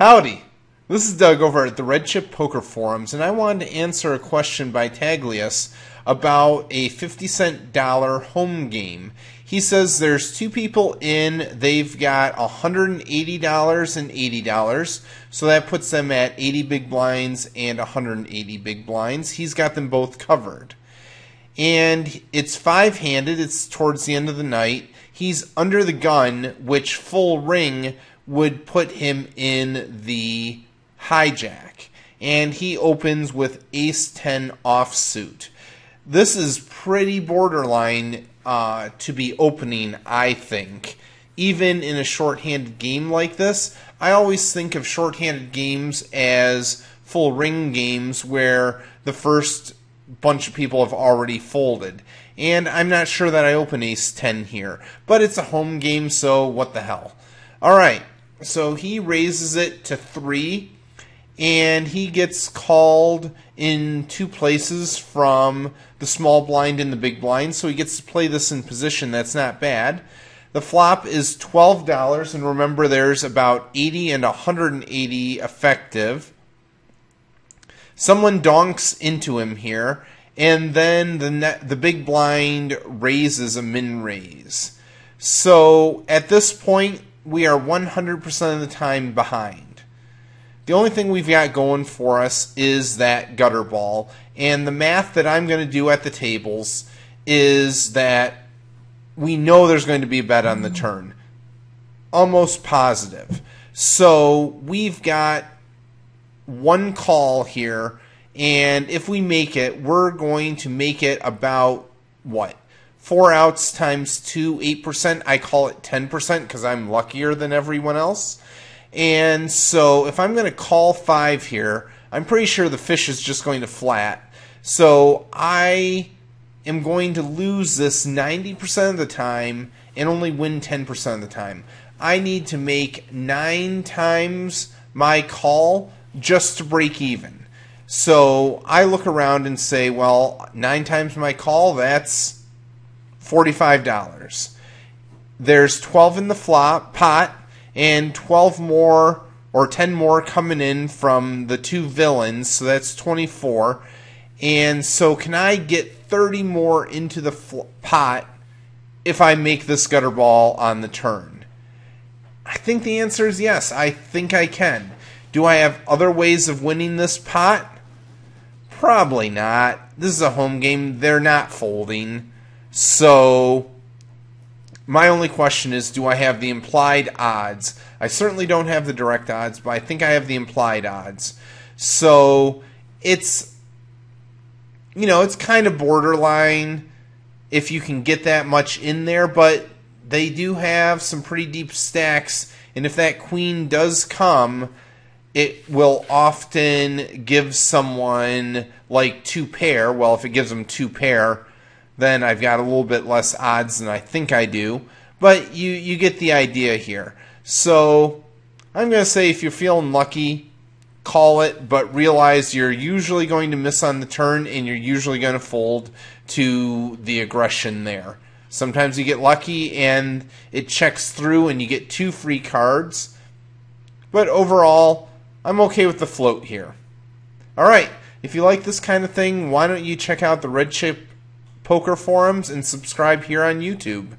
Howdy, this is Doug over at the Red Chip Poker Forums, and I wanted to answer a question by Taglius about a 50-cent dollar home game. He says there's two people in, they've got $180 and $80, so that puts them at 80 big blinds and 180 big blinds. He's got them both covered. And it's five-handed, it's towards the end of the night. He's under the gun, which full ring would put him in the hijack. And he opens with ace-10 offsuit. This is pretty borderline to be opening, I think. Even in a short-handed game like this, I always think of short-handed games as full ring games where the first bunch of people have already folded. And I'm not sure that I open ace-10 here. But it's a home game, so what the hell. Alright, so he raises it to 3. And he gets called in two places from the small blind and the big blind. So he gets to play this in position. That's not bad. The flop is $12. And remember, there's about 80 and 180 effective. Someone donks into him here. And then the big blind raises a min raise. So at this point, we are 100% of the time behind. The only thing we've got going for us is that gutterball. And the math that I'm going to do at the tables is that we know there's going to be a bet on the turn. Almost positive. So we've got one call here. And if we make it, we're going to make it about, what? 4 outs times 2, 8%. I call it 10% because I'm luckier than everyone else. And so if I'm going to call 5 here, I'm pretty sure the fish is just going to flat. So I am going to lose this 90% of the time and only win 10% of the time. I need to make 9 times my call just to break even. So I look around and say, well, 9 times my call, that's $45. There's 12 in the pot. And 12 more or 10 more coming in from the two villains, so that's 24. And so can I get 30 more into the pot if I make this gutterball on the turn? I think the answer is yes. I think I can. Do I have other ways of winning this pot? Probably not. This is a home game. They're not folding. So my only question is, do I have the implied odds? I certainly don't have the direct odds, but I think I have the implied odds. So it's, it's kind of borderline if you can get that much in there, but they do have some pretty deep stacks, and if that queen does come, it will often give someone like 2 pair. Well, if it gives them 2 pair, then I've got a little bit less odds than I think I do. But you get the idea here. So I'm going to say if you're feeling lucky, call it, but realize you're usually going to miss on the turn and you're usually going to fold to the aggression there. Sometimes you get lucky and it checks through and you get 2 free cards. But overall, I'm okay with the float here. Alright, if you like this kind of thing, why don't you check out the Red Chip Poker Forums and subscribe here on YouTube.